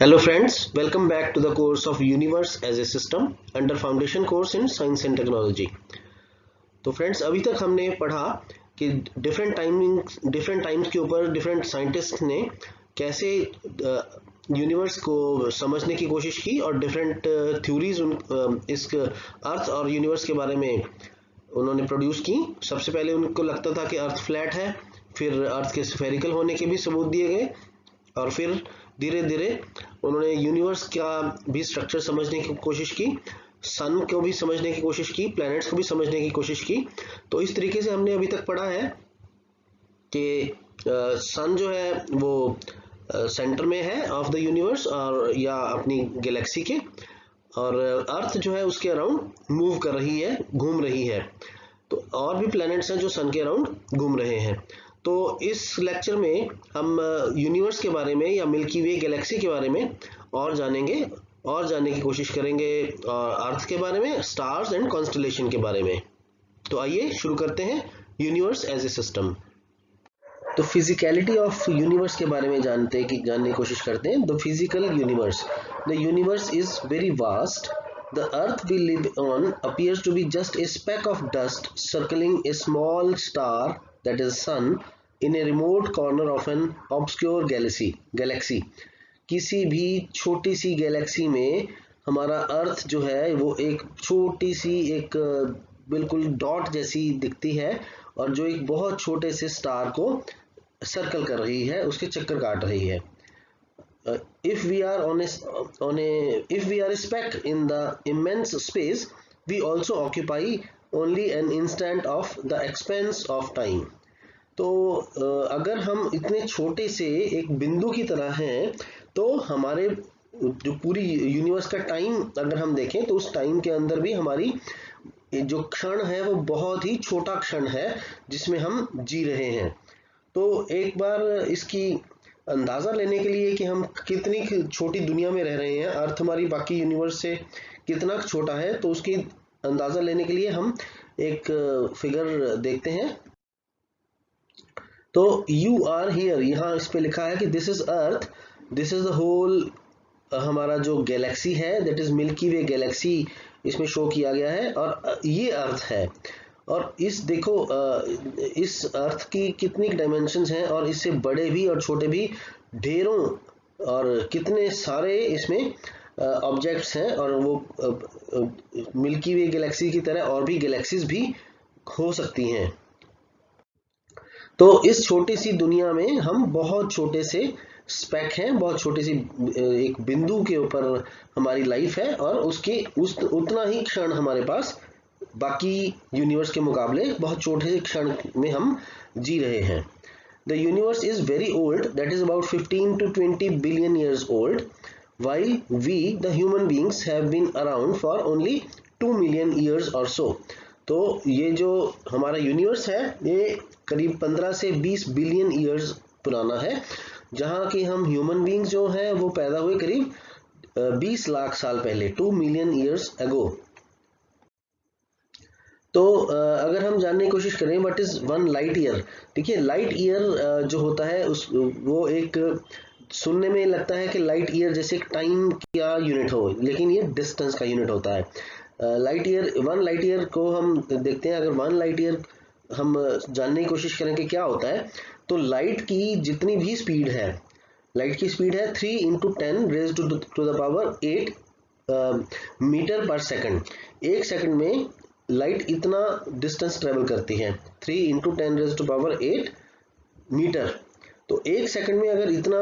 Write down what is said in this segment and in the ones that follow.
Hello friends, welcome back to the course of Universe as a System under Foundation course in Science and Technology। तो friends अभी तक हमने पढ़ा कि different times के ऊपर डिफरेंट साइंटिस्ट ने कैसे यूनिवर्स को समझने की कोशिश की और डिफरेंट थ्योरीज इस अर्थ और यूनिवर्स के बारे में उन्होंने प्रोड्यूस की। सबसे पहले उनको लगता था कि अर्थ फ्लैट है, फिर अर्थ के स्फेरिकल होने के भी सबूत दिए गए और फिर धीरे धीरे उन्होंने यूनिवर्स का भी स्ट्रक्चर समझने की कोशिश की, सन को भी समझने की कोशिश की, प्लैनेट्स को भी समझने की कोशिश की। तो इस तरीके से हमने अभी तक पढ़ा है कि सन जो है वो सेंटर में है ऑफ द यूनिवर्स और या अपनी गैलेक्सी के, और अर्थ जो है उसके अराउंड मूव कर रही है, घूम रही है। तो और भी प्लैनेट्स हैं जो सन के अराउंड घूम रहे हैं। तो इस लेक्चर में हम यूनिवर्स के बारे में या मिल्की वे गैलेक्सी के बारे में और जानेंगे और जानने की कोशिश करेंगे, अर्थ के बारे में, स्टार्स एंड कॉन्स्टलेशन के बारे में। तो आइए शुरू करते हैं यूनिवर्स एज ए सिस्टम। तो फिजिकलिटी ऑफ यूनिवर्स के बारे में जानने की कोशिश करते हैं। The physical universe, the universe is very vast. The earth we live on appears to be just a speck of dust circling a small star, that is sun, in a remote corner of an obscure galaxy. किसी भी छोटी सी Galaxy में हमारा अर्थ जो है वो एक छोटी सी एक बिल्कुल डॉट जैसी दिखती है और जो एक बहुत छोटे से स्टार को सर्कल कर रही है, उसके चक्कर काट रही है। If we are if we are a speck in the immense space, we also occupy only an instant of the expanse of time. तो अगर हम इतने छोटे से एक बिंदु की तरह हैं तो हमारे जो पूरी यूनिवर्स का टाइम अगर हम देखें तो उस टाइम के अंदर भी हमारी जो क्षण है वो बहुत ही छोटा क्षण है जिसमें हम जी रहे हैं। तो एक बार इसकी अंदाज़ा लेने के लिए कि हम कितनी छोटी दुनिया में रह रहे हैं, अर्थ हमारी बाकी यूनिवर्स से कितना छोटा है, तो उसकी अंदाज़ा लेने के लिए हम एक फिगर देखते हैं। तो यू आर हियर, यहाँ इस पे लिखा है कि this is earth, this is the whole हमारा जो गैलेक्सी है, that is Milky Way galaxy, इसमें शो किया गया है और ये अर्थ है। और इस देखो इस अर्थ की कितनी डायमेंशंस हैं और इससे बड़े भी और छोटे भी ढेरों और कितने सारे इसमें ऑब्जेक्ट्स हैं, और वो मिल्की वे गैलेक्सी की तरह और भी गैलेक्सीज भी हो सकती हैं। तो इस छोटी सी दुनिया में हम बहुत छोटे से स्पेक हैं, बहुत छोटी सी एक बिंदु के ऊपर हमारी लाइफ है और उसके उतना ही क्षण हमारे पास बाकी यूनिवर्स के मुकाबले बहुत छोटे से क्षण में हम जी रहे हैं। The universe is very old, that is about 15 to 20 billion years old, while we the human beings have been around for only 2 million years or so. तो ये जो हमारा यूनिवर्स है ये करीब 15 से 20 बिलियन ईयर्स पुराना है, जहाँ की हम ह्यूमन बींग्स जो हैं वो पैदा हुए करीब 20 लाख साल पहले, 2 मिलियन ईयर्स अगो। तो अगर हम जानने की कोशिश करें व्हाट इज 1 लाइट ईयर, देखिए लाइट ईयर जो होता है उस वो एक सुनने में लगता है कि लाइट ईयर जैसे एक टाइम का यूनिट हो, लेकिन ये डिस्टेंस का यूनिट होता है। लाइट ईयर 1 लाइट ईयर को हम देखते हैं। अगर 1 लाइट ईयर हम जानने की कोशिश करें कि क्या होता है, तो लाइट की जितनी भी स्पीड है, लाइट की स्पीड है 3 × 10 raise to the power 8 metre पर सेकंड। एक सेकंड में लाइट इतना डिस्टेंस ट्रेवल करती है, 3 × 10 रेज़ टू पावर 8 मीटर। तो एक सेकंड में अगर इतना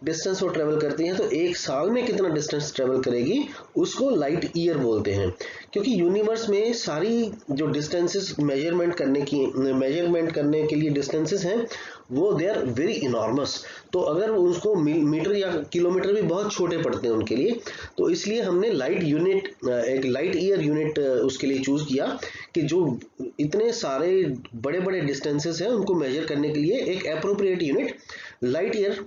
डिस्टेंस वो ट्रेवल करती हैं तो एक साल में कितना डिस्टेंस ट्रेवल करेगी, उसको लाइट ईयर बोलते हैं। क्योंकि यूनिवर्स में सारी जो डिस्टेंसेस मेजरमेंट करने के लिए डिस्टेंसेस हैं वो दे आर वेरी इनॉर्मस। तो अगर उसको मीटर या किलोमीटर भी बहुत छोटे पड़ते हैं उनके लिए, तो इसलिए हमने एक लाइट ईयर यूनिट उसके लिए चूज किया कि जो इतने सारे बड़े बड़े डिस्टेंसेस हैं उनको मेजर करने के लिए एक appropriate unit light year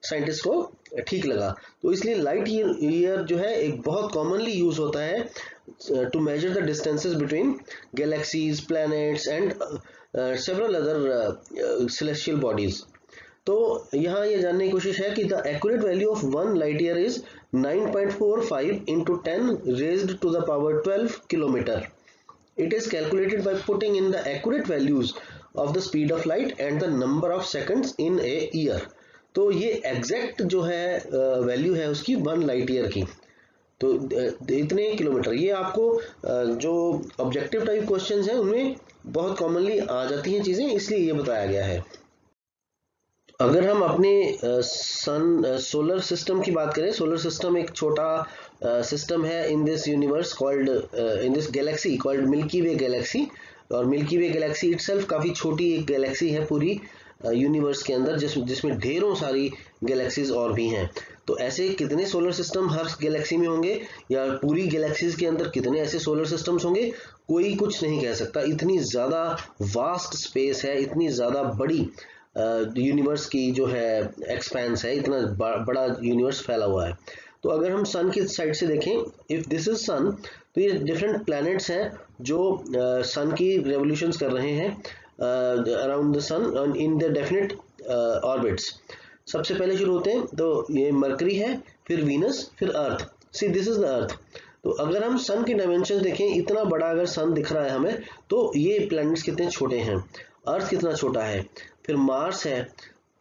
scientist को ठीक लगा। तो इसलिए लाइट ईयर जो है एक बहुत कॉमनली यूज होता है to measure the distances between galaxies, planets and several other celestial bodies. तो यहाँ ये जानने की कोशिश है कि the accurate value of 1 light year is 9.45 into 10 raised to the power 12 kilometre. It is calculated by putting in the accurate values of the speed of light and the number of seconds in a year. तो ये exact जो है value है उसकी 1 light year की, तो इतने kilometre. ये आपको जो ऑब्जेक्टिव टाइप क्वेश्चंस हैं उनमें बहुत कॉमनली आ जाती हैं चीजें, इसलिए ये बताया गया है। अगर हम अपने सोलर सिस्टम की बात करें, सोलर सिस्टम एक छोटा सिस्टम है in this universe called in this Galaxy called milky Way Galaxy. और मिल्की वे गैलेक्सी इटसेल्फ काफ़ी छोटी एक गैलेक्सी है पूरी यूनिवर्स के अंदर, जिसमें ढेरों सारी गैलेक्सीज और भी हैं। तो ऐसे कितने सोलर सिस्टम हर गैलेक्सी में होंगे, या पूरी गैलेक्सीज के अंदर कितने ऐसे सोलर सिस्टम्स होंगे, कोई कुछ नहीं कह सकता। इतनी ज़्यादा वास्ट स्पेस है, इतनी ज़्यादा बड़ी यूनिवर्स की जो है एक्सपेंस है, इतना बड़ा यूनिवर्स फैला हुआ है। तो अगर हम सन की साइड से देखें, इफ दिस इज सन, तो ये डिफरेंट प्लैनेट्स हैं जो सन की रेवोल्यूशंस कर रहे हैं around the sun in the definite orbits. सबसे पहले शुरू होते हैं तो ये मरकरी है, फिर वीनस, फिर Earth. See this is the Earth. तो अगर हम सन की डायमेंशन देखें, इतना बड़ा अगर सन दिख रहा है हमें, तो ये प्लैनेट्स कितने छोटे हैं, अर्थ कितना छोटा है। फिर मार्स है,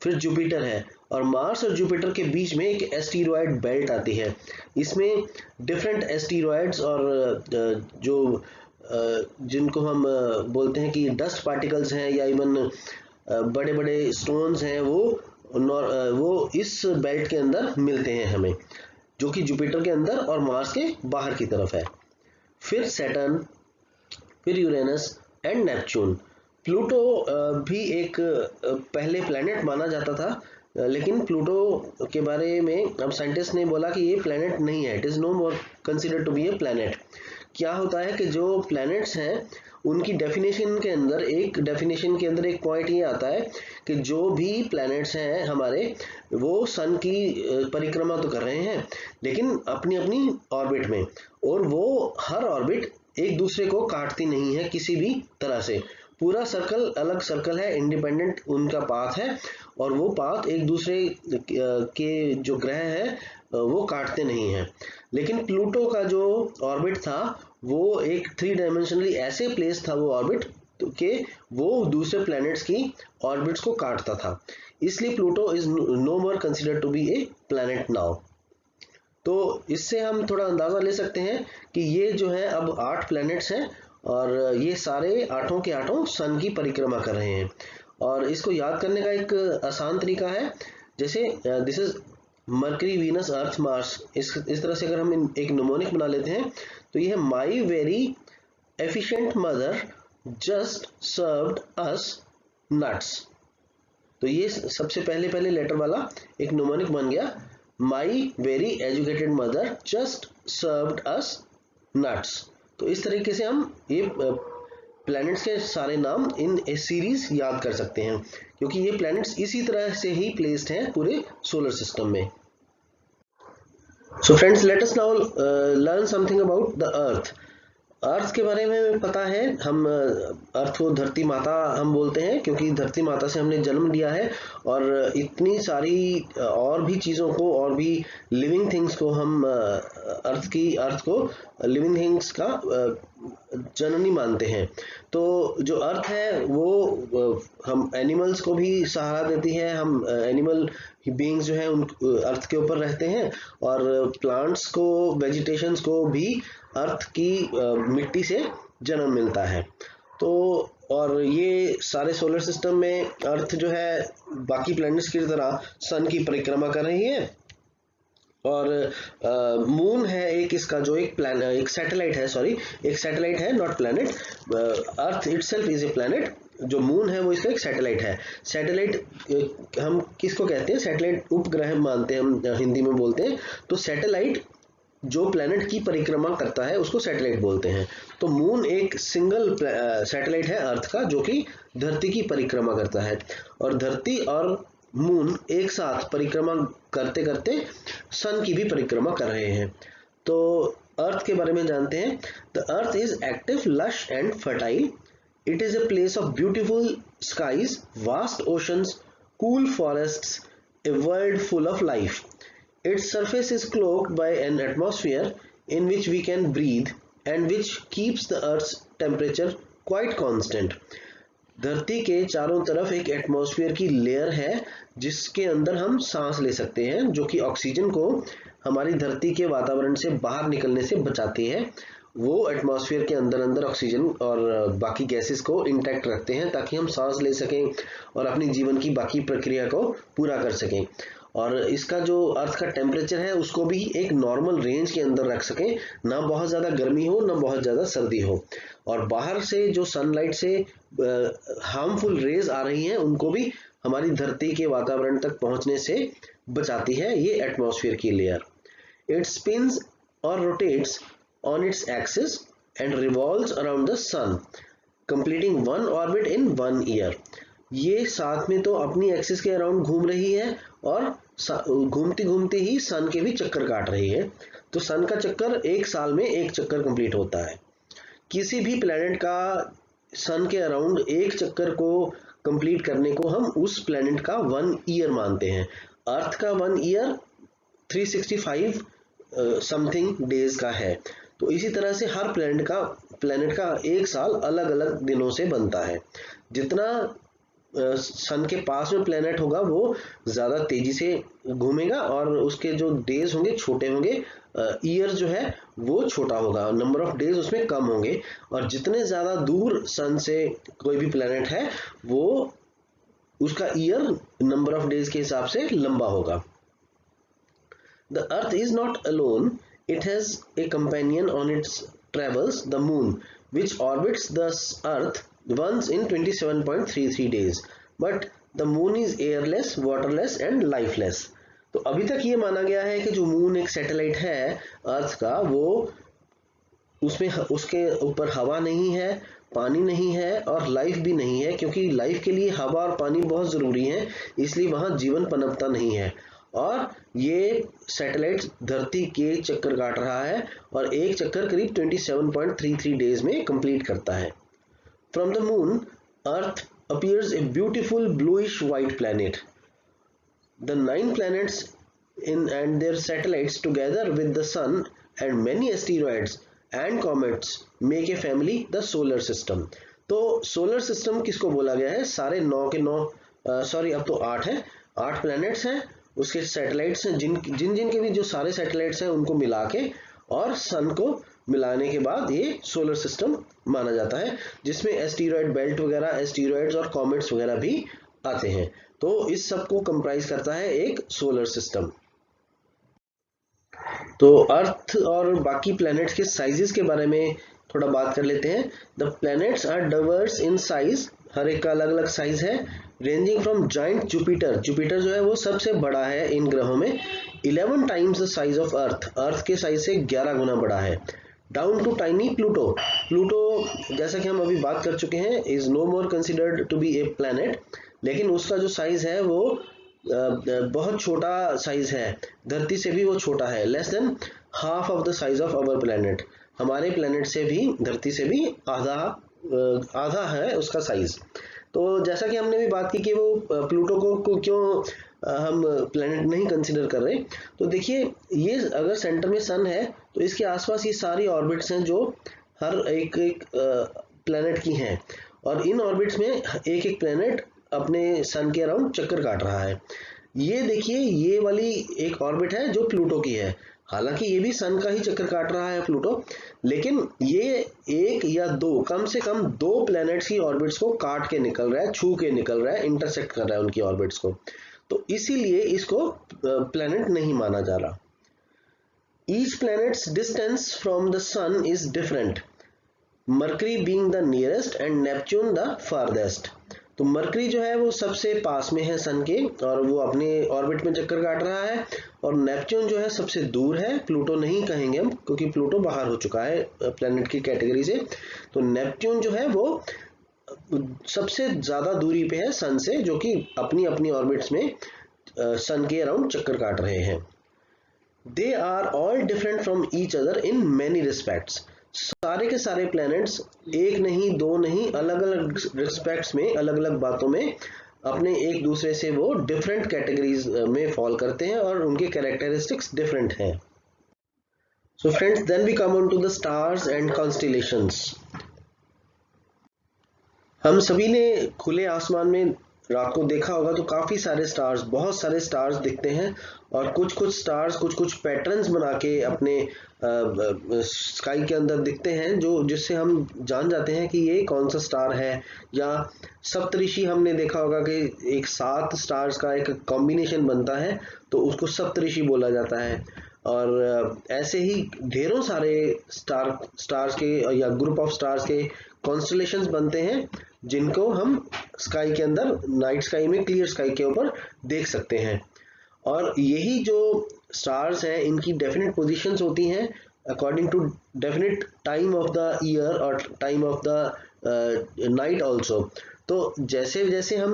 फिर जुपिटर है, और मार्स और जुपिटर के बीच में एक एस्टीरॉयड बेल्ट आती है। इसमें डिफरेंट एस्टीरॉयड्स और जो जिनको हम बोलते हैं कि डस्ट पार्टिकल्स हैं या इवन बड़े बड़े स्टोन्स हैं, वो इस बेल्ट के अंदर मिलते हैं हमें, जो कि जुपिटर के अंदर और मार्स के बाहर की तरफ है। फिर सैटर्न, फिर यूरेनस एंड नेपच्यून। प्लूटो भी एक पहले प्लैनेट माना जाता था, लेकिन प्लूटो के बारे में अब साइंटिस्ट ने बोला कि ये प्लैनेट नहीं है, it is no more considered to be a planet. क्या होता है कि जो प्लैनेट्स हैं उनकी डेफिनेशन के अंदर एक पॉइंट ये आता है कि जो भी प्लैनेट्स हैं हमारे, वो सन की परिक्रमा तो कर रहे हैं, लेकिन अपनी अपनी ऑर्बिट में, और वो हर ऑर्बिट एक दूसरे को काटती नहीं है किसी भी तरह से। पूरा सर्कल अलग सर्कल है, इंडिपेंडेंट उनका पाथ है, और वो पाथ एक दूसरे के जो ग्रह हैं वो काटते नहीं हैं। लेकिन प्लूटो का जो ऑर्बिट था वो एक 3 डायमेंशनली ऐसे प्लेस था वो ऑर्बिट कि वो दूसरे प्लैनेट्स की ऑर्बिट्स को काटता था, इसलिए Pluto is no more considered to be a planet now. तो इससे हम थोड़ा अंदाजा ले सकते हैं कि ये जो है अब 8 प्लैनेट्स हैं, और ये सारे आठों के आठों सन की परिक्रमा कर रहे हैं। और इसको याद करने का एक आसान तरीका है, जैसे this is mercury, Venus, earth, Mars. इस तरह से अगर हम एक निमोनिक बना लेते हैं तो ये है my very efficient mother just served us nuts. तो ये सबसे पहले लेटर वाला एक निमोनिक बन गया, my very educated mother just served us nuts. तो इस तरीके से हम ये प्लैनेट्स के सारे नाम इन ए सीरीज याद कर सकते हैं, क्योंकि ये प्लैनेट्स इसी तरह से ही प्लेस्ड हैं पूरे सोलर सिस्टम में। So friends, let us now learn something about the Earth. Earth के बारे में पता है, हम अर्थ को धरती माता हम बोलते हैं, क्योंकि धरती माता से हमने जन्म लिया है, और इतनी सारी और भी चीज़ों को, और भी लिविंग थिंग्स को हम अर्थ को लिविंग थिंग्स का जननी मानते हैं। तो जो अर्थ है वो हम एनिमल्स को भी सहारा देती है, हम एनिमल बीइंग्स जो है उन अर्थ के ऊपर रहते हैं, और प्लांट्स को, वेजिटेशंस को भी अर्थ की मिट्टी से जन्म मिलता है। तो और ये सारे सोलर सिस्टम में अर्थ जो है बाकी प्लैनेट्स की तरह सन की परिक्रमा कर रही है, और मून है एक इसका जो एक सैटेलाइट है, not planet. Earth itself is a planet, जो मून है वो इसका एक सैटेलाइट है। सैटेलाइट हम किसको कहते हैं, सैटेलाइट उपग्रह मानते हैं, हम हिंदी में बोलते हैं। तो सैटेलाइट जो प्लैनेट की परिक्रमा करता है उसको सैटेलाइट बोलते हैं। तो मून एक सिंगल सैटेलाइट है अर्थ का, जो कि धरती की परिक्रमा करता है, और धरती और मून एक साथ परिक्रमा करते करते सन की भी परिक्रमा कर रहे हैं। तो अर्थ के बारे में जानते हैं। The earth is active, lush and fertile. It is a place of beautiful skies, vast oceans, cool forests, a world full of life. Its surface is cloaked by an atmosphere in which we can breathe and which keeps the Earth's temperature quite constant. धरती के चारों तरफ एक atmosphere की layer है जिसके अंदर हम सांस ले सकते हैं, जो कि ऑक्सीजन को हमारी धरती के वातावरण से बाहर निकलने से बचाती है। वो एटमॉस्फेयर के अंदर अंदर ऑक्सीजन और बाकी गैसेस को इंटैक्ट रखते हैं ताकि हम सांस ले सकें और अपनी जीवन की बाकी प्रक्रिया को पूरा कर सकें। और इसका जो अर्थ का टेम्परेचर है उसको भी एक नॉर्मल रेंज के अंदर रख सकें, ना बहुत ज़्यादा गर्मी हो ना बहुत ज़्यादा सर्दी हो। और बाहर से जो सनलाइट से हार्मफुल रेज आ रही हैं उनको भी हमारी धरती के वातावरण तक पहुंचने से बचाती है ये एटमॉस्फेयर की लेयर। इट स्पिन्स और rotates on its axis and revolves around the sun, completing one orbit in 1 year. ये साथ में तो अपनी एक्सिस के अराउंड घूम रही है और घूमती घूमती ही सन के भी चक्कर काट रही है। तो सन का चक्कर एक साल में एक चक्कर कंप्लीट होता है। किसी भी प्लैनेट का सन के अराउंड एक चक्कर को कंप्लीट करने को हम उस प्लैनेट का 1 ईयर मानते हैं। अर्थ का 1 ईयर 365 समथिंग डेज का है। तो इसी तरह से हर प्लैनेट का एक साल अलग अलग दिनों से बनता है। जितना सन के पास में प्लैनेट होगा वो ज़्यादा तेजी से घूमेगा और उसके जो डेज होंगे छोटे होंगे, ईयर जो है वो छोटा होगा, नंबर ऑफ डेज उसमें कम होंगे। और जितने ज़्यादा दूर सन से कोई भी प्लैनेट है वो उसका ईयर नंबर ऑफ डेज के हिसाब से लंबा होगा। The earth is not alone, it has a companion on it's travels, the moon, which orbits the earth once in 27.33 days, but the moon is airless, waterless and lifeless. तो अभी तक ये माना गया है कि जो मून एक सैटेलाइट है अर्थ का, वो उसमें उसके ऊपर हवा नहीं है, पानी नहीं है और लाइफ भी नहीं है, क्योंकि लाइफ के लिए हवा और पानी बहुत ज़रूरी है, इसलिए वहाँ जीवन पनपता नहीं है। और ये सैटेलाइट धरती के चक्कर काट रहा है और एक चक्कर करीब 27.33 डेज में कंप्लीट करता है। From the moon, Earth appears a beautiful bluish-white planet. The 9 planets and their satellites, together with the sun and many asteroids and comets, make a family, the solar system. तो solar system किसको बोला गया है? सारे 9 के 9 अब तो 8 है, 8 planets हैं, उसके satellites हैं, जिन के भी जो सारे satellites हैं उनको मिला के और सन को मिलाने के बाद ये सोलर सिस्टम माना जाता है, जिसमें एस्टीरॉयड बेल्ट वगैरह, एस्टीरॉयड्स और कॉमेट्स वगैरह भी आते हैं। तो इस सब को कंप्राइज करता है एक सोलर सिस्टम। तो अर्थ और बाकी प्लैनेट्स के साइजेस के बारे में थोड़ा बात कर लेते हैं। The planets are diverse in size, हर एक का अलग अलग साइज है, ranging from giant Jupiter, Jupiter जो है वो सबसे बड़ा है इन ग्रहों में, 11 times the size of Earth, Earth के साइज से 11 गुना बड़ा है, down to tiny Pluto, Pluto जैसा कि हम अभी बात कर चुके हैं is no more considered to be a planet, लेकिन उसका जो साइज है वो बहुत छोटा साइज है, धरती से भी वो छोटा है, less than half of the size of our planet, हमारे प्लैनेट से भी, धरती से भी आधा है उसका साइज। तो जैसा कि हमने भी बात की कि वो प्लूटो को क्यों हम प्लैनेट नहीं कंसिडर कर रहे, तो देखिए ये अगर सेंटर में सन है तो इसके आसपास ये सारी ऑर्बिट्स हैं जो हर एक प्लैनेट की हैं, और इन ऑर्बिट्स में एक एक प्लैनेट अपने सन के अराउंड चक्कर काट रहा है। ये देखिए ये वाली एक ऑर्बिट है जो प्लूटो की है, हालांकि ये भी सन का ही चक्कर काट रहा है प्लूटो, लेकिन ये एक या दो, कम से कम 2 प्लैनेट्स की ऑर्बिट्स को काट के निकल रहा है, छू के निकल रहा है, इंटरसेक्ट कर रहा है उनकी ऑर्बिट्स को, तो इसीलिए इसको प्लैनेट नहीं माना जा रहा। Each planet's distance from the sun is different, Mercury being the nearest and Neptune the farthest. तो मरकरी जो है वो सबसे पास में है सन के और वो अपने ऑर्बिट में चक्कर काट रहा है, और नेपच्यून जो है सबसे दूर है, प्लूटो नहीं कहेंगे हम क्योंकि प्लूटो बाहर हो चुका है प्लैनेट की कैटेगरी से, तो नेपच्यून जो है वो सबसे ज्यादा दूरी पे है सन से, जो कि अपनी अपनी ऑर्बिट्स में सन के अराउंड चक्कर काट रहे हैं। They are all different from each other in many respects, सारे के सारे प्लैनेट्स एक नहीं दो नहीं अलग अलग रिस्पेक्ट्स में, अलग अलग बातों में अपने एक दूसरे से वो डिफरेंट कैटेगरीज में फॉल करते हैं और उनके कैरेक्टरिस्टिक्स डिफरेंट हैं। So friends, then we come on to the stars and constellations. हम सभी ने खुले आसमान में रात को देखा होगा तो काफी सारे स्टार्स, बहुत सारे स्टार्स दिखते हैं और कुछ कुछ स्टार्स कुछ कुछ पैटर्न्स बना के अपने स्काई के अंदर दिखते हैं, जो जिससे हम जान जाते हैं कि ये कौन सा स्टार है। या सप्तऋषि हमने देखा होगा कि एक 7 स्टार्स का एक कॉम्बिनेशन बनता है तो उसको सप्तऋषि बोला जाता है। और ऐसे ही ढेरों सारे स्टार्स के या ग्रुप ऑफ स्टार्स के कॉन्स्टलेशंस बनते हैं जिनको हम स्काई के अंदर, नाइट स्काई में, क्लियर स्काई के ऊपर देख सकते हैं। और यही जो स्टार्स हैं इनकी डेफिनेट पोजीशंस होती हैं according to definite time of the year और time of the night also. तो जैसे जैसे हम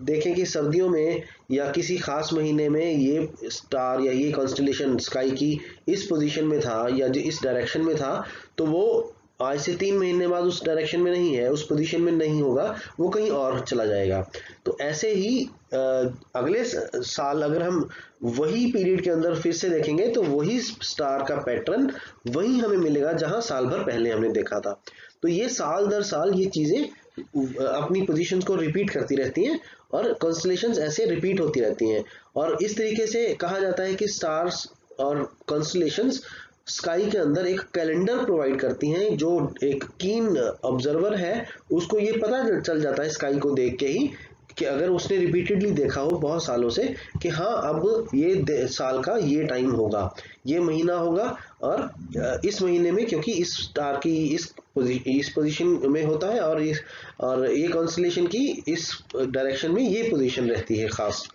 देखें कि सर्दियों में या किसी खास महीने में ये स्टार या ये कॉन्स्टलेशन स्काई की इस पोजीशन में था या जो इस डायरेक्शन में था, तो वो आज से 3 महीने बाद उस डायरेक्शन में नहीं है, उस पोजीशन में नहीं होगा, वो कहीं और चला जाएगा। तो ऐसे ही अगले साल अगर हम वही पीरियड के अंदर फिर से देखेंगे तो वही स्टार का पैटर्न वही हमें मिलेगा जहां साल भर पहले हमने देखा था। तो ये साल दर साल ये चीजें अपनी पोजीशंस को रिपीट करती रहती हैं और कॉन्स्टलेशंस ऐसे रिपीट होती रहती हैं। और इस तरीके से कहा जाता है कि स्टार्स और कॉन्स्टलेशंस स्काई के अंदर एक कैलेंडर प्रोवाइड करती हैं, जो एक कीन ऑब्जर्वर है उसको ये पता चल जाता है स्काई को देख के ही कि अगर उसने रिपीटेडली देखा हो बहुत सालों से कि हाँ अब ये साल का ये टाइम होगा, ये महीना होगा, और इस महीने में क्योंकि इस स्टार की इस पोजीशन में होता है और ये कॉन्स्टलेशन की इस डायरेक्शन में ये पोजीशन रहती है खास।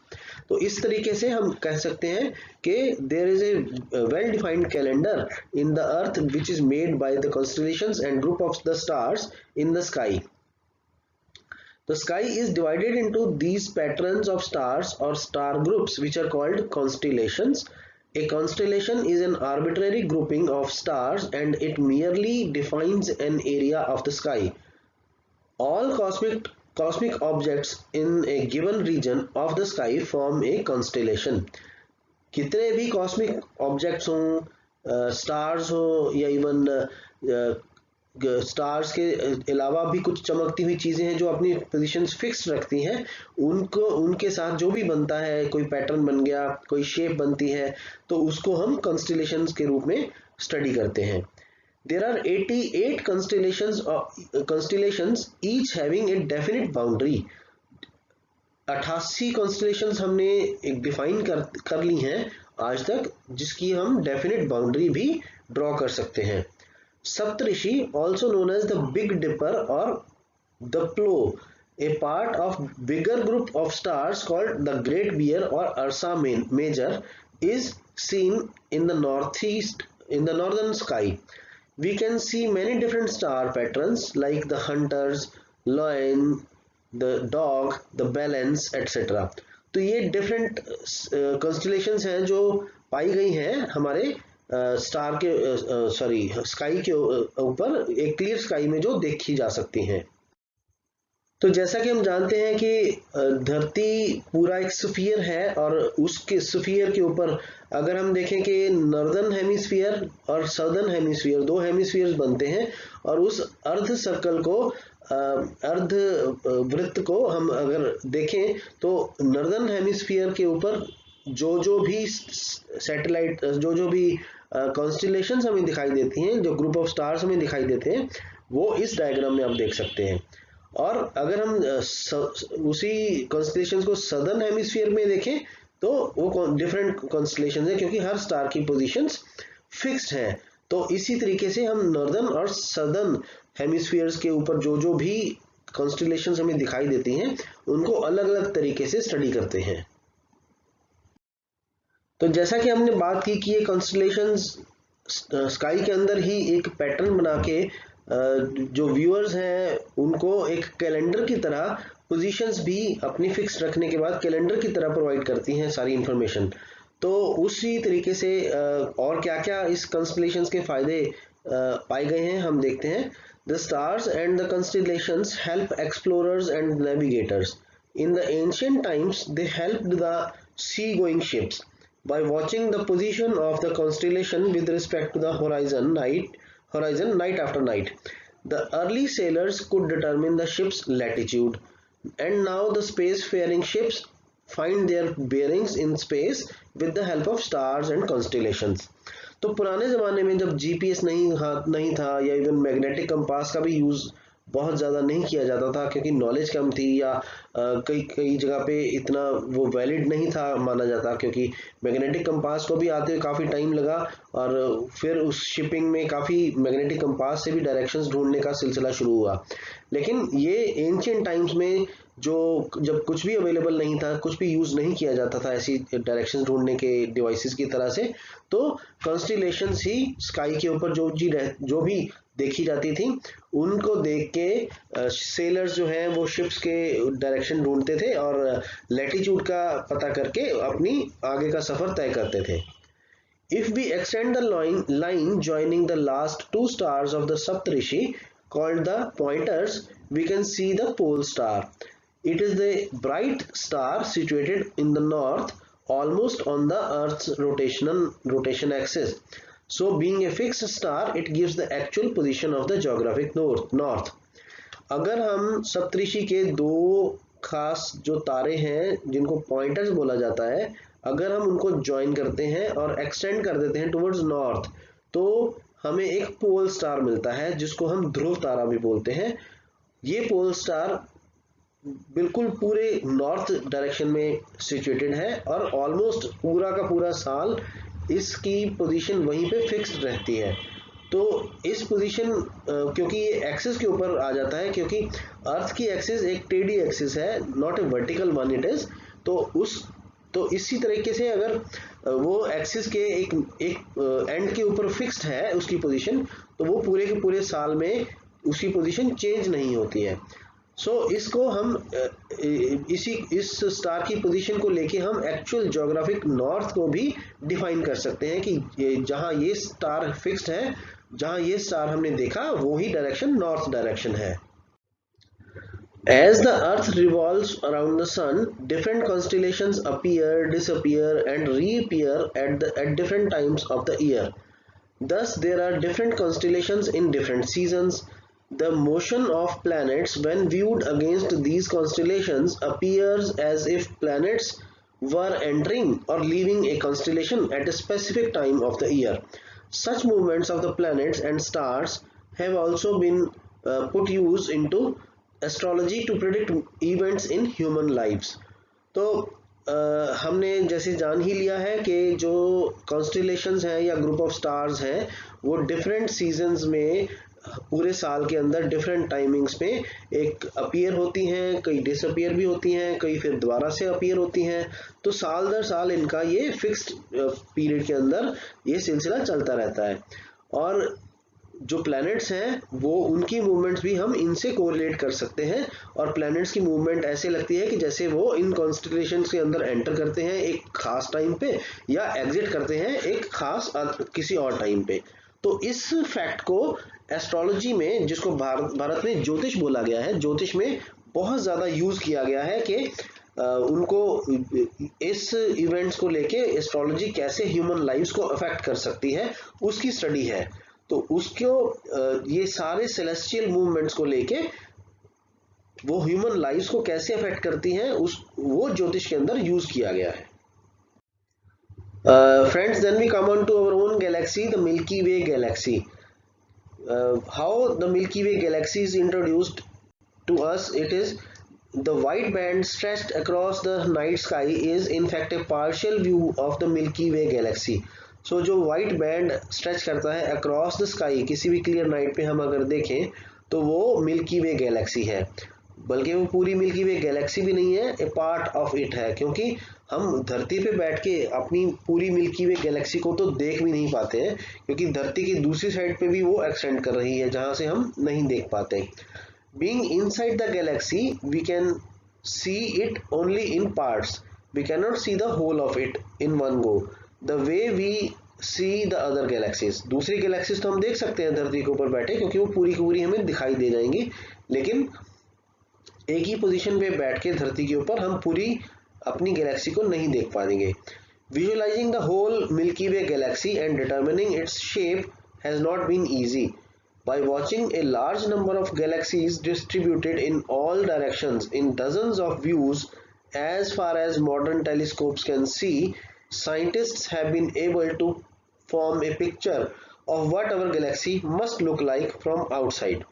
तो इस तरीके से हम कह सकते हैं कि there is a well defined calendar in the earth which is made by the constellations and group of the stars in the sky. The sky is divided into these patterns of stars or star groups which are called constellations. A constellation is an arbitrary grouping of stars and it merely defines an area of the sky. All cosmic objects in a given region of the sky form a constellation. कितने भी cosmic objects हों, stars हो या even stars के अलावा भी कुछ चमकती हुई चीजें हैं जो अपनी पोजीशंस फिक्स रखती हैं, उनको उनके साथ जो भी बनता है, कोई पैटर्न बन गया, कोई शेप बनती है, तो उसको हम कॉन्स्टेलेशंस के रूप में स्टडी करते हैं। There are 88 constellations each having a definite boundary. 88 constellations हमने एक डिफाइन कर ली हैं आज तक, जिसकी हम डेफिनेट बाउंड्री भी ड्रॉ कर सकते हैं। Saptarishi, also known as the Big Dipper or the Plough, a part of bigger group of stars called the Great Bear or Ursa Major, is seen in the northern sky. We can see many different star patterns like the hunters, lion, the dog, the balance, etc. तो ये different constellations हैं जो पाई गई हैं हमारे star के sky के ऊपर, एक क्लियर स्काई में जो देखी जा सकती हैं। तो जैसा कि हम जानते हैं कि धरती पूरा एक स्फीयर है और उसके स्फीयर के ऊपर अगर हम देखें कि नॉर्दर्न हेमिस्फीयर और सदर्न हेमिस्फीयर, 2 हेमिस्फीयर्स बनते हैं, और उस अर्ध सर्कल को, अर्ध वृत्त को हम अगर देखें तो नॉर्दर्न हेमिस्फीयर के ऊपर जो भी सैटेलाइट, जो भी कॉन्स्टेलेशंस हमें दिखाई देती हैं, जो ग्रुप ऑफ स्टार्स हमें दिखाई देते हैं, वो इस डायग्राम में आप देख सकते हैं। और अगर हम उसी कॉन्स्टेलेशंस को सदर्न हेमिस्फीयर में देखें तो वो डिफरेंट कॉन्स्टेलेशंस हैं क्योंकि हर स्टार की पोजीशंस फिक्स्ड हैं। तो इसी तरीके से हम नॉर्दर्न और सदर्न हेमिस्फीयर्स के ऊपर जो भी कॉन्स्टेलेशंस हमें दिखाई देती हैं उनको अलग अलग तरीके से स्टडी करते हैं। तो जैसा कि हमने बात की कि ये कॉन्स्टलेशंस स्काई के अंदर ही एक पैटर्न बना के जो व्यूअर्स हैं उनको एक कैलेंडर की तरह पोजीशंस भी अपनी फिक्स रखने के बाद कैलेंडर की तरह प्रोवाइड करती हैं सारी इंफॉर्मेशन। तो उसी तरीके से और क्या क्या इस कॉन्स्टलेशंस के फायदे पाए गए हैं हम देखते हैं। The stars and the constellations help explorers and navigators. In the ancient times, they helped the sea-going ships by watching the position of the constellation with respect to the horizon night after night. The early sailors could determine the ship's latitude, and now the spacefaring ships find their bearings in space with the help of stars and constellations. तो पुराने ज़माने में जब GPS नहीं था या even magnetic compass का भी यूज़ बहुत ज़्यादा नहीं किया जाता था, क्योंकि नॉलेज कम थी या कई कई जगह पे इतना वो वैलिड नहीं था माना जाता, क्योंकि मैग्नेटिक कंपास को भी आते हुए काफ़ी टाइम लगा और फिर उस शिपिंग में काफ़ी मैग्नेटिक कंपास से भी डायरेक्शंस ढूंढने का सिलसिला शुरू हुआ। लेकिन ये एंशिएंट टाइम्स में जब कुछ भी अवेलेबल नहीं था, कुछ भी यूज़ नहीं किया जाता था ऐसी डायरेक्शंस ढूंढने के डिवाइसेस की तरह से, तो कॉन्स्टिलेशंस ही स्काई के ऊपर जो भी देखी जाती थी उनको देख के सेलर्स जो हैं वो शिप्स के डायरेक्शन ढूंढते थे और लैटिट्यूड का पता करके अपनी आगे का सफर तय करते थे। If we extend the line joining the last two stars of the Saptarishi called the pointers, we can see the pole star. It is the bright star situated in the north, almost on the Earth's rotation axis. So being a fixed star, it gives the actual position of the geographic north. अगर हम सप्तऋषि के दो खास जो तारे हैं जिनको pointers बोला जाता है, अगर हम उनको ज्वाइन करते हैं और एक्सटेंड कर देते हैं टुवर्ड्स नॉर्थ, तो हमें एक पोल स्टार मिलता है जिसको हम ध्रुव तारा भी बोलते हैं। ये पोल स्टार बिल्कुल पूरे नॉर्थ डायरेक्शन में सिचुएटेड है और ऑलमोस्ट पूरा का पूरा साल इसकी पोजीशन वहीं पे फिक्स्ड रहती है। तो इस पोजीशन क्योंकि ये एक्सिस के ऊपर आ जाता है, क्योंकि अर्थ की एक्सिस एक टेढ़ी एक्सिस है, not a vertical one it is, तो इसी तरीके से अगर वो एक्सिस के एक एंड के ऊपर फिक्स्ड है उसकी पोजीशन, तो वो पूरे के पूरे साल में उसकी पोजीशन चेंज नहीं होती है। इसको हम इस स्टार की पोजीशन को लेके हम एक्चुअल ज्योग्राफिक नॉर्थ को भी डिफाइन कर सकते हैं कि जहां ये स्टार फिक्स्ड है, जहां ये स्टार हमने देखा वो ही डायरेक्शन नॉर्थ डायरेक्शन है। As the earth revolves around the sun, different constellations appear, disappear and reappear at different times of the year. Thus there are different constellations in different seasons. The motion of planets when viewed against these constellations appears as if planets were entering or leaving a constellation at a specific time of the year. Such movements of the planets and stars have also been put use into astrology to predict events in human lives. तो हमने जैसे जान ही लिया है कि जो constellations हैं या ग्रुप ऑफ स्टार्स हैं वो डिफरेंट सीजन्स में पूरे साल के अंदर डिफरेंट टाइमिंग्स में एक अपीयर होती हैं, कई डिसअपीयर भी होती हैं, कई फिर दोबारा से अपीयर होती हैं। तो साल दर साल इनका ये फिक्स्ड पीरियड के अंदर ये सिलसिला चलता रहता है और जो प्लैनेट्स हैं वो उनकी मूवमेंट्स भी हम इनसे कोरिलेट कर सकते हैं और प्लैनेट्स की मूवमेंट ऐसे लगती है कि जैसे वो इन कॉन्स्टिलेशंस के अंदर एंटर करते हैं एक खास टाइम पे या एग्जिट करते हैं एक खास किसी और टाइम पे। तो इस फैक्ट को एस्ट्रोलॉजी में, जिसको भारत में ज्योतिष बोला गया है, ज्योतिष में बहुत ज़्यादा यूज़ किया गया है कि उनको इस इवेंट्स को लेके एस्ट्रोलॉजी कैसे ह्यूमन लाइव्स को अफेक्ट कर सकती है उसकी स्टडी है। तो उसको ये सारे सेलेस्टियल मूवमेंट्स को लेके वो ह्यूमन लाइव्स को कैसे अफेक्ट करती हैं वो ज्योतिष के अंदर यूज किया गया है। Friends, then we come on to our own galaxy, the Milky Way galaxy. How the Milky Way galaxy is introduced to us, it is the white band stretched across the night sky is in fact a partial view of the Milky Way galaxy. सो जो white band stretch करता है across the sky, किसी भी clear night पे हम अगर देखें तो वो मिल्की वे गैलेक्सी है, बल्कि वो पूरी मिल्की वे गैलेक्सी भी नहीं है, ए पार्ट ऑफ इट है, क्योंकि हम धरती पे बैठ के अपनी पूरी मिल्की वे गैलेक्सी को तो देख भी नहीं पाते हैं, क्योंकि धरती की दूसरी साइड पे भी वो एक्सटेंड कर रही है जहाँ से हम नहीं देख पाते। Being inside the galaxy we can see it only in parts, we can not see the whole of it in one go the way we see the other galaxies. दूसरी गैलेक्सीज तो हम देख सकते हैं धरती के ऊपर बैठे, क्योंकि वो पूरी की पूरी हमें दिखाई दे जाएंगी, लेकिन एक ही पोजीशन पे बैठ के धरती के ऊपर हम पूरी अपनी गैलेक्सी को नहीं देख पाएंगे। Visualising the whole Milky Way galaxy and determining its shape has not been easy. By watching a large number of galaxies distributed in all directions in dozens of views as far as modern telescopes can see, scientists have been able to form a picture of what our galaxy must look like from outside.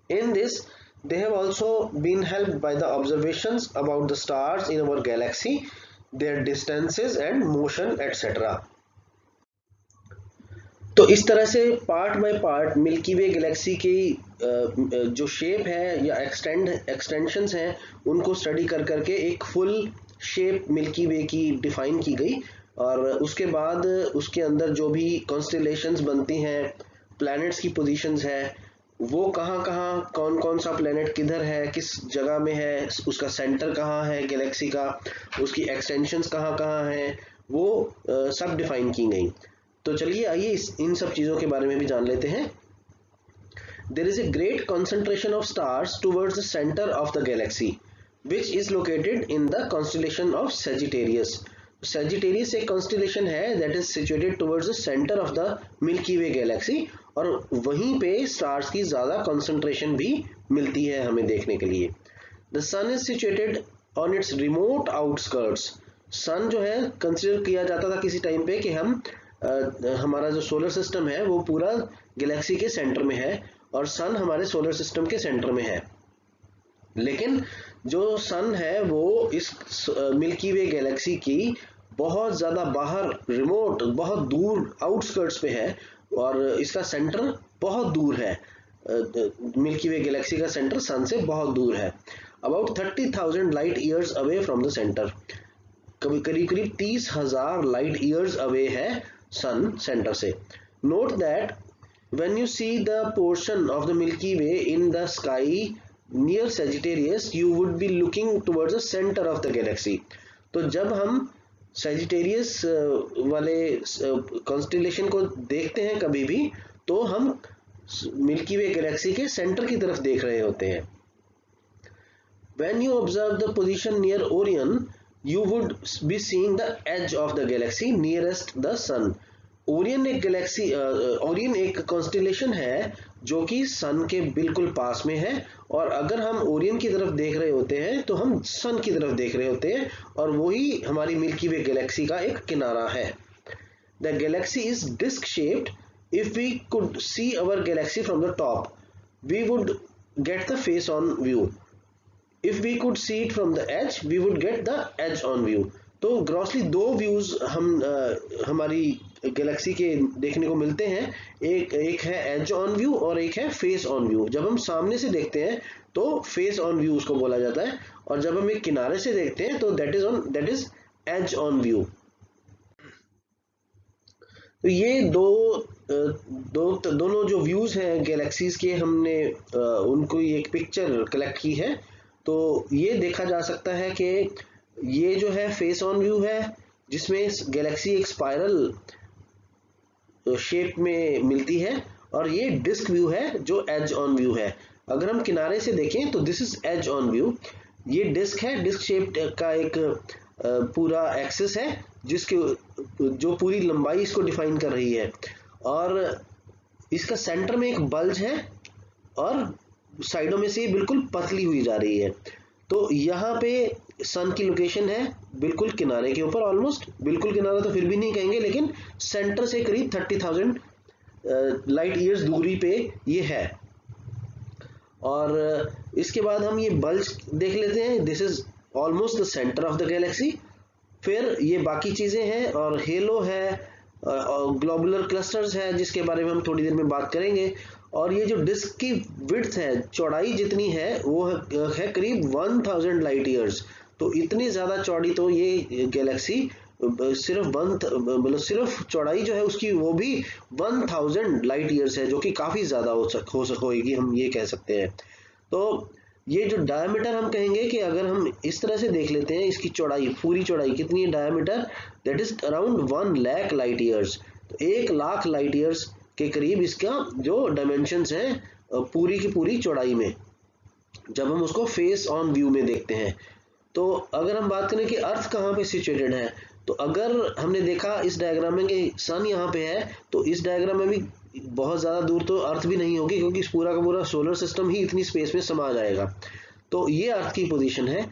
In this, they have also been helped by the observations about the stars in our galaxy, their distances and motion, etc. तो इस तरह से part by part milky Way Galaxy की जो shape है या extensions हैं उनको स्टडी कर करके एक फुल शेप मिल्की वे की डिफाइन की गई, और उसके बाद उसके अंदर जो भी कॉन्स्टेलेशंस बनती हैं, प्लैनेट्स की पोजीशंस है, वो कहाँ कौन कौन सा प्लैनेट किधर है, किस जगह में है, उसका सेंटर कहाँ है गैलेक्सी का, उसकी एक्सटेंशंस कहाँ हैं, वो सब डिफाइन की गई। तो चलिए आइए इन सब चीज़ों के बारे में भी जान लेते हैं। There is a great concentration of stars towards the center of the galaxy, which is located in the constellation of Sagittarius. Sagittarius एक constellation है that is situated towards the center of the Milky Way galaxy, और वहीं पे stars की ज़्यादा concentration भी मिलती है हमें देखने के लिए। The sun is situated on its remote outskirts. Sun जो है कंसिडर किया जाता था किसी टाइम पे कि हमारा जो सोलर सिस्टम है वो पूरा गैलेक्सी के सेंटर में है और सन हमारे सोलर सिस्टम के सेंटर में है, लेकिन जो सन है वो इस मिल्की वे गैलेक्सी की बहुत ज़्यादा बाहर, रिमोट, बहुत दूर आउटस्कर्ट्स पे है, और इसका सेंटर बहुत दूर है। मिल्की वे गैलेक्सी का सेंटर सन से बहुत दूर है, about 30,000 light years away from the centre. करीब करीब 30,000 लाइट ईयर्स अवे है सन सेंटर से। Note that when you see the portion of the Milky way in the sky near Sagittarius you would be looking towards the centre of the galaxy. तो जब हम Sagittarius वाले constellation को देखते हैं कभी भी, तो हम मिल्की वे गैलेक्सी के सेंटर की तरफ देख रहे होते हैं। When you observe the position near Orion you would be seeing the edge of the galaxy nearest the sun. Orion एक कॉन्स्टेलेशन है जो कि सन के बिल्कुल पास में है, और अगर हम ओरियन की तरफ देख रहे होते हैं तो हम सन की तरफ देख रहे होते हैं, और वही हमारी मिल्की वे गैलेक्सी का एक किनारा है। The galaxy is disc shaped. If we could see our galaxy from the top, we would get the face on view. If we could see it from the edge, we would get the edge on view. तो grossly दो views हमारी Galaxy के देखने को मिलते हैं, एक है एज ऑन व्यू और एक है फेस ऑन व्यू। जब हम सामने से देखते हैं तो फेस ऑन व्यू उसको बोला जाता है, और जब हम एक किनारे से देखते हैं तो that is edge on view. तो ये दोनों जो व्यूज हैं गैलेक्सीज के, हमने उनको एक पिक्चर कलेक्ट की है। तो ये देखा जा सकता है कि ये जो है फेस ऑन व्यू है, जिसमें गैलेक्सी एक स्पाइरल शेप में मिलती है, और ये डिस्क व्यू है जो एज ऑन व्यू है। अगर हम किनारे से देखें तो this is edge on view. ये डिस्क है, डिस्क शेप का एक पूरा एक्सिस है जिसके जो पूरी लंबाई इसको डिफाइन कर रही है, और इसका सेंटर में एक बल्ज है और साइडों में से बिल्कुल पतली हुई जा रही है। तो यहाँ पे सन की लोकेशन है बिल्कुल किनारे के ऊपर, ऑलमोस्ट बिल्कुल किनारा तो फिर भी नहीं कहेंगे, लेकिन सेंटर से करीब 30,000 लाइट ईयर्स दूरी पे ये है। और इसके बाद हम ये बल्ज देख लेते हैं, this is almost the centre of the Galaxy. फिर ये बाकी चीजें हैं, और हेलो है, और ग्लोबुलर क्लस्टर्स है जिसके बारे में हम थोड़ी देर में बात करेंगे। और ये जो डिस्क की विड्थ है, चौड़ाई जितनी है, वो है करीब 1000 लाइट ईयर्स। तो इतनी ज़्यादा चौड़ी तो ये गैलेक्सी सिर्फ चौड़ाई जो है उसकी वो भी 1000 लाइट ईयर्स है, जो कि काफ़ी ज़्यादा होगी, हम ये कह सकते हैं। तो ये जो डायमीटर हम कहेंगे कि अगर हम इस तरह से देख लेते हैं, इसकी चौड़ाई, पूरी चौड़ाई कितनी है, diameter that is around 1 lakh light years. तो 1 लाख लाइट ईयर्स के करीब इसका जो डायमेंशंस हैं पूरी की पूरी चौड़ाई में। जब हम उसको फेस ऑन व्यू में देखते हैं। तो अगर हम बात करें कि अर्थ कहाँ पे सिचुएटेड है, तो अगर हमने देखा इस डायग्राम में कि सन यहाँ पे है, तो इस डायग्राम में भी बहुत ज़्यादा दूर तो अर्थ भी नहीं होगी, क्योंकि इस पूरा का पूरा सोलर सिस्टम ही इतनी स्पेस में समा जाएगा। तो ये अर्थ की पोजीशन है।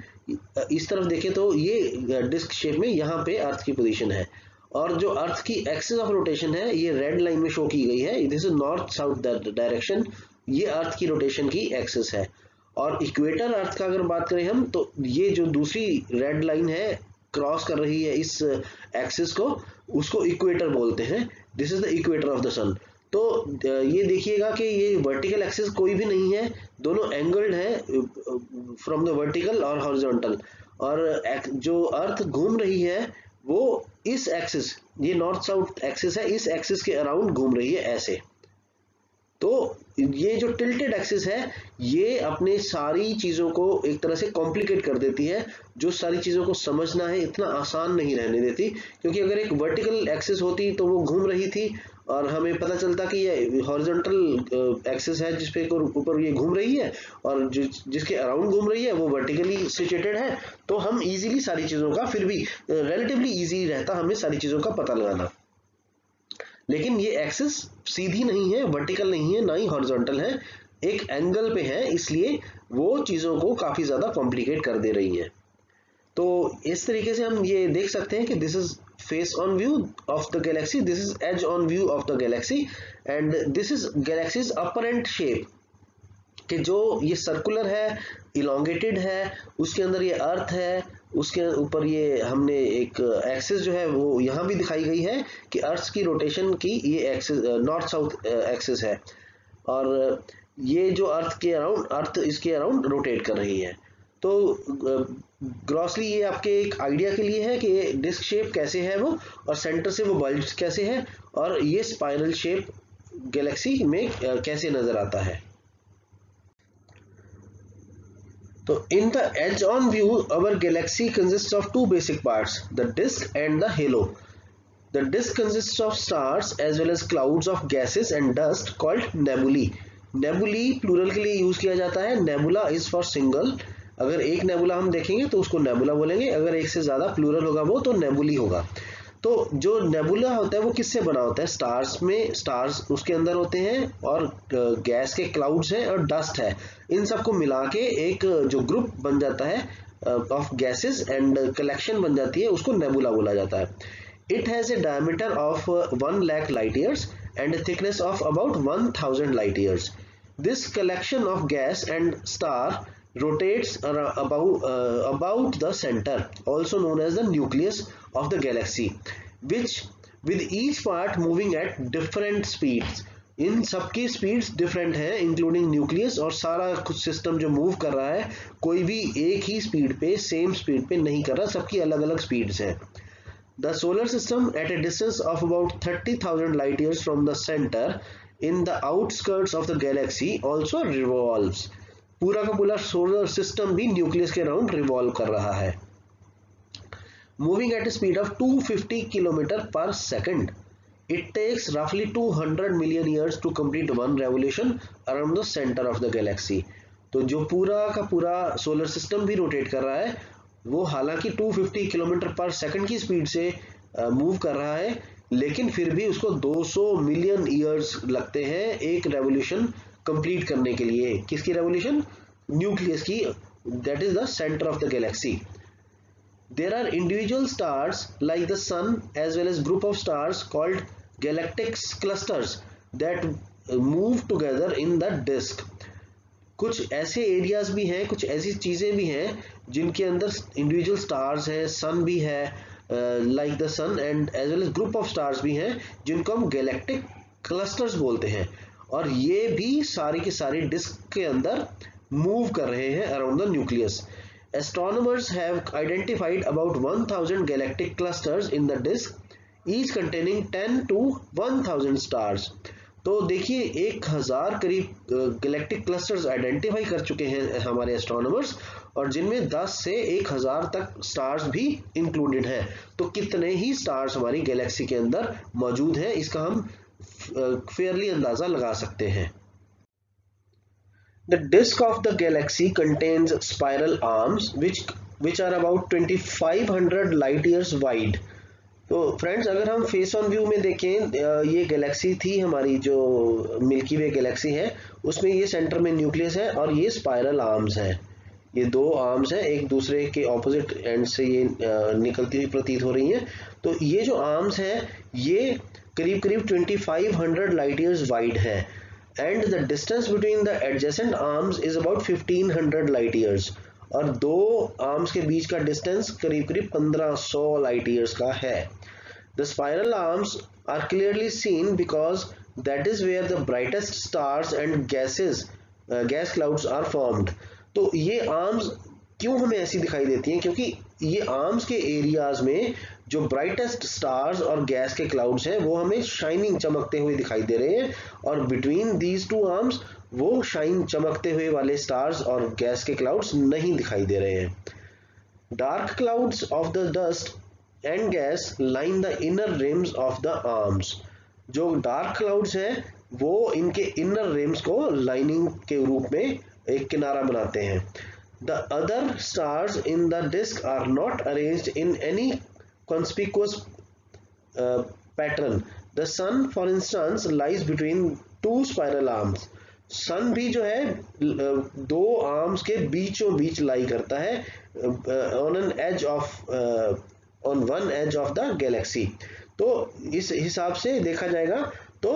इस तरफ देखें तो ये डिस्क शेप में यहाँ पे अर्थ की पोजीशन है, और जो अर्थ की एक्सिस ऑफ रोटेशन है ये रेड लाइन में शो की गई है। This is north south direction, ये अर्थ की रोटेशन की एक्सिस है। और इक्वेटर अर्थ का अगर बात करें हम, तो ये जो दूसरी रेड लाइन है क्रॉस कर रही है इस एक्सिस को, उसको इक्वेटर बोलते हैं। This is the equator of the sun. तो ये देखिएगा कि ये वर्टिकल एक्सिस कोई भी नहीं है, दोनों एंगल्ड है फ्रॉम द वर्टिकल और हॉरिजॉन्टल। और जो अर्थ घूम रही है वो इस एक्सिस, ये नॉर्थ साउथ एक्सिस है, इस एक्सिस के अराउंड घूम रही है ऐसे। तो ये जो टिल्टेड एक्सिस है ये अपने सारी चीज़ों को एक तरह से कॉम्प्लिकेट कर देती है, जो सारी चीज़ों को समझना है इतना आसान नहीं रहने देती। क्योंकि अगर एक वर्टिकल एक्सिस होती तो वो घूम रही थी और हमें पता चलता कि ये हॉरिजॉन्टल एक्सिस है जिसपे ऊपर ये घूम रही है, और जिसके अराउंड घूम रही है वो वर्टिकली सिचुएटेड है, तो हम इजीली सारी चीज़ों का, फिर भी रिलेटिवली इजी रहता हमें सारी चीज़ों का पता लगाना। लेकिन ये एक्सिस सीधी नहीं है, वर्टिकल नहीं है, ना ही हॉरिजॉन्टल है, एक एंगल पे है, इसलिए वो चीज़ों को काफ़ी ज़्यादा कॉम्प्लिकेट कर दे रही है। तो इस तरीके से हम ये देख सकते हैं कि this is face on view of the galaxy, this is edge on view of the galaxy, and this is galaxy's apparent shape, कि जो ये सर्कुलर है, इलोंगेटेड है, उसके अंदर ये अर्थ है, उसके ऊपर ये हमने एक एक्सिस जो है वो यहाँ भी दिखाई गई है कि अर्थ की रोटेशन की ये एक्सिस नॉर्थ साउथ एक्सिस है, और ये जो अर्थ के अराउंड, अर्थ इसके अराउंड रोटेट कर रही है। तो ग्रॉसली ये आपके एक आइडिया के लिए है कि ये डिस्क शेप कैसे है वो, और सेंटर से वो बल्ब कैसे है, और ये स्पाइरल शेप गैलेक्सी में कैसे नजर आता है। So in the edge-on view, our galaxy consists of two basic parts, the disk and the halo. The disk consists of stars as well as clouds of gases and dust called nebulae. Nebulae plural के लिए use किया जाता है, nebula is for single. अगर एक nebula हम देखेंगे तो उसको नेबुला बोलेंगे, अगर एक से ज्यादा प्लूरल होगा वो तो नेबुली होगा। तो जो नेबुला होता है वो किससे बना होता है, स्टार्स में, स्टार्स उसके अंदर होते हैं, और गैस के क्लाउड्स हैं और डस्ट है, इन सबको मिला के एक जो ग्रुप बन जाता है ऑफ गैसेस एंड कलेक्शन बन जाती है, उसको नेबुला बोला जाता है। It has a diameter of 1 lakh light years and A thickness of about 1000 light years. This collection of gas and star rotates about the center, also known as the nucleus of the galaxy, which with each part moving at different speeds. इन सबकी speeds different हैं including nucleus, और सारा कुछ system जो move कर रहा है कोई भी एक ही स्पीड पे, सेम स्पीड पे नहीं कर रहा, सबकी अलग अलग स्पीड्स हैं। The solar system at a distance of about 30,000 light years from the center in the outskirts of the galaxy also revolves. पूरा का पूरा सोलर सिस्टम भी न्यूक्लियस के अराउंड रिवॉल्व कर रहा है। Moving at a speed of 250 kilometre पर second, it takes रफली 200 million years to complete one revolution around the centre of the galaxy. तो जो पूरा का पूरा सोलर सिस्टम भी रोटेट कर रहा है वो हालांकि 250 किलोमीटर पर सेकंड की स्पीड से मूव कर रहा है, लेकिन फिर भी उसको 200 मिलियन ईयर्स लगते हैं एक रेवोल्यूशन कंप्लीट करने के लिए। किसकी रेवोल्यूशन, न्यूक्लियस की, that is the centre of the galaxy. There are individual stars like the sun as well as group of stars called galactic clusters that move together in the disc. कुछ ऐसे areas भी हैं, कुछ ऐसी चीजें भी हैं जिनके अंदर इंडिविजुअल स्टार्स हैं, सन भी है like the sun, and as well as group of stars भी हैं जिनको हम गैलेक्टिक क्लस्टर्स बोलते हैं, और ये भी सारी की सारी डिस्क के अंदर मूव कर रहे हैं around the nucleus. Astronomers have identified about 1000 galactic clusters in the disk, each containing 10 to 1000 stars. तो देखिए 1000 करीब गैलेक्टिक क्लस्टर्स आइडेंटिफाई कर चुके हैं हमारे एस्ट्रोनॉमर्स, और जिनमें 10 से 1000 तक स्टार्स भी इंक्लूडेड हैं। तो कितने ही स्टार्स हमारी गैलेक्सी के अंदर मौजूद हैं, इसका हम फेयरली अंदाजा लगा सकते हैं। The disk of the galaxy contains spiral arms which are about 2500 light years wide. तो फ्रेंड्स अगर हम फेस ऑन व्यू में देखें, ये गैलेक्सी थी हमारी जो मिल्की वे गैलेक्सी है, उसमें ये सेंटर में न्यूक्लियस है और ये स्पाइरल आर्म्स हैं। ये दो आर्म्स हैं, एक दूसरे के ऑपोजिट एंड से ये निकलती हुई प्रतीत हो रही हैं। तो ये जो आर्म्स हैं ये करीब करीब 2500 लाइट ईयर्स वाइड है and the distance between the adjacent arms is about 1500 light years, और दो आर्म्स के बीच का डिस्टेंस करीब करीब 1500 लाइट ईयर्स का है। The spiral arms are clearly seen because that is where the brightest stars and gas clouds are formed. तो ये आर्म्स क्यों हमें ऐसी दिखाई देती हैं? क्योंकि ये आर्म्स के एरियाज में जो ब्राइटेस्ट स्टार्स और गैस के क्लाउड्स हैं वो हमें शाइनिंग चमकते हुए दिखाई दे रहे हैं, और बिटवीन दीज टू आर्म्स वो शाइन चमकते हुए वाले स्टार्स और गैस के क्लाउड्स नहीं दिखाई दे रहे हैं। Dark clouds of the dust and gas line the inner RIMS of the arms. जो डार्क क्लाउड्स हैं वो इनके इनर रिम्स को लाइनिंग के रूप में एक किनारा बनाते हैं। The other stars in the disc are not arranged in any conspicuous pattern. The sun, for instance, lies between two spiral arms. सन भी जो है दो आर्म्स के बीचों बीच लाई करता है on one edge of the galaxy. तो इस हिसाब से देखा जाएगा तो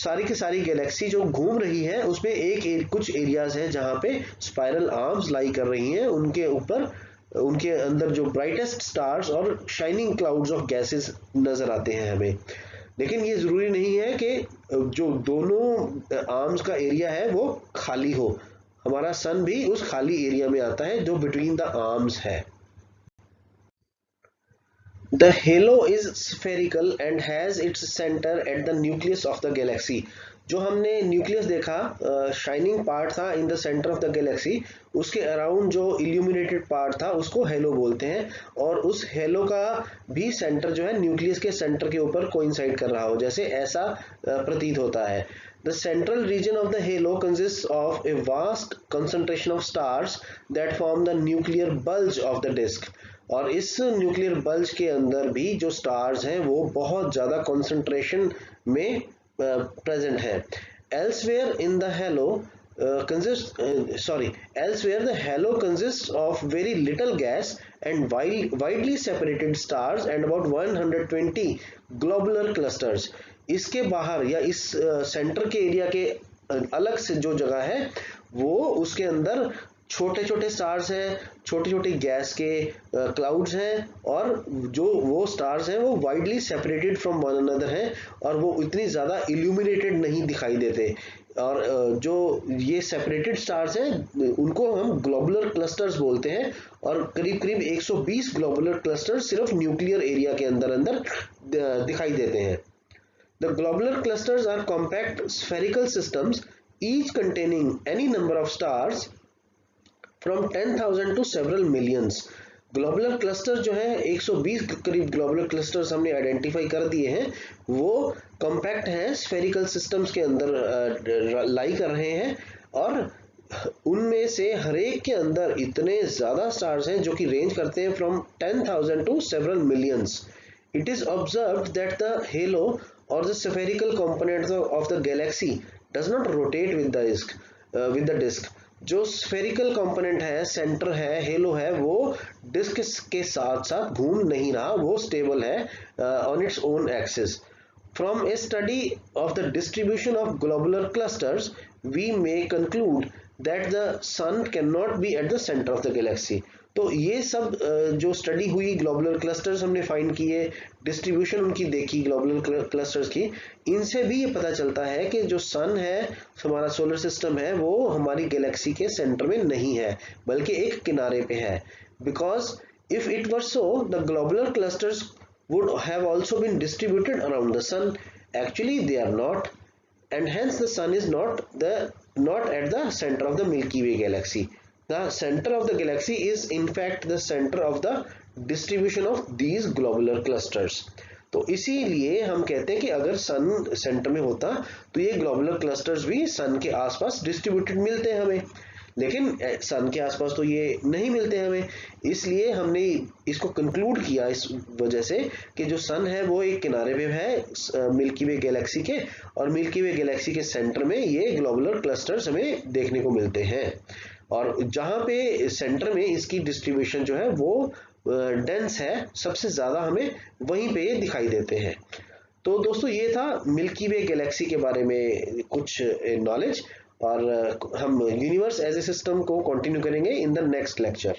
सारी की सारी गैलेक्सी जो घूम रही है उसमें कुछ एरियाज हैं जहां पे स्पाइरल आर्म्स लाई कर रही हैं, उनके ऊपर उनके अंदर जो ब्राइटेस्ट स्टार्स और शाइनिंग क्लाउड्स ऑफ गैसेस नजर आते हैं हमें। लेकिन ये जरूरी नहीं है कि जो दोनों आर्म्स का एरिया है वो खाली हो, हमारा सन भी उस खाली एरिया में आता है जो बिटवीन द आर्म्स है। The halo is spherical and has its center at the nucleus of the galaxy. जो हमने न्यूक्लियस देखा, शाइनिंग पार्ट था in the centre of the Galaxy, उसके अराउंड जो इल्यूमिनेटेड पार्ट था उसको हेलो बोलते हैं, और उस हेलो का भी सेंटर जो है न्यूक्लियस के सेंटर के ऊपर कोइंसाइड कर रहा हो, जैसे ऐसा प्रतीत होता है। The central region of the halo consists of a vast concentration of stars that form the nuclear bulge of the disk. और इस न्यूक्लियर बल्ज के अंदर भी जो स्टार्स हैं वो बहुत ज़्यादा कंसंट्रेशन में प्रेजेंट है। Elsewhere the halo consists of very little gas and widely separated stars and about 120 globular clusters. इसके बाहर या इस सेंटर के एरिया के अलग से जो जगह है वो उसके अंदर छोटे छोटे स्टार्स हैं, छोटी छोटी गैस के क्लाउड्स हैं, और जो वो स्टार्स हैं वो widely separated from one another हैं और वो इतनी ज़्यादा इल्यूमिनेटेड नहीं दिखाई देते। और जो ये सेपरेटेड स्टार्स हैं उनको हम ग्लोबुलर क्लस्टर्स बोलते हैं, और करीब करीब 120 ग्लोबुलर क्लस्टर्स सिर्फ न्यूक्लियर एरिया के अंदर दिखाई देते हैं। The globular clusters are compact spherical systems, each containing any number of stars from 10,000 to several millions. Globular cluster जो है 120 करीब ग्लोबुलर क्लस्टर्स हमने आइडेंटिफाई कर दिए हैं, वो कॉम्पैक्ट हैं, स्फेरिकल सिस्टम्स के अंदर लाई कर रहे हैं, और उनमें से हर एक के अंदर इतने ज़्यादा स्टार्स हैं जो कि रेंज करते हैं from 10,000 to several millions. It is observed that the halo or the spherical component of the galaxy does not rotate with the disk. जो स्फेरिकल कंपोनेंट है, सेंटर है, हेलो है, वो डिस्क के साथ साथ घूम नहीं रहा, वो स्टेबल है on its own axis. From a study of the distribution of globular clusters we may conclude that the sun can not be at the centre of the galaxy. तो ये सब जो स्टडी हुई, ग्लोबुलर क्लस्टर्स हमने find किए, distribution उनकी देखी globular clusters की, इनसे भी ये पता चलता है कि जो सन है, हमारा सोलर सिस्टम है, वो हमारी गैलेक्सी के सेंटर में नहीं है बल्कि एक किनारे पे है। Because if it were so the globular clusters would have also been distributed around the sun. Actually they are not, and hence the sun is not at the center of the Milky Way galaxy. The center of the galaxy is in fact the center of the distribution of these globular clusters. तो इसीलिए हम कहते हैं कि अगर सन centre में होता तो ये ग्लोबुलर क्लस्टर्स भी सन के आसपास डिस्ट्रीब्यूटेड मिलते हैं हमें, लेकिन सन के आसपास तो ये नहीं मिलते हैं हमें। इसलिए हमने इसको कंक्लूड किया इस वजह से कि जो सन है वो एक किनारे पे है मिल्की वे गैलेक्सी के, और मिल्की वे गैलेक्सी के सेंटर में ये ग्लोबुलर क्लस्टर्स हमें देखने को मिलते हैं, और जहाँ पे सेंटर में इसकी डिस्ट्रीब्यूशन जो है वो डेंस है, सबसे ज़्यादा हमें वहीं पे ये दिखाई देते हैं। तो दोस्तों ये था मिल्की वे गैलेक्सी के बारे में कुछ नॉलेज, और हम यूनिवर्स एज ए सिस्टम को कंटिन्यू करेंगे इन द नेक्स्ट लेक्चर।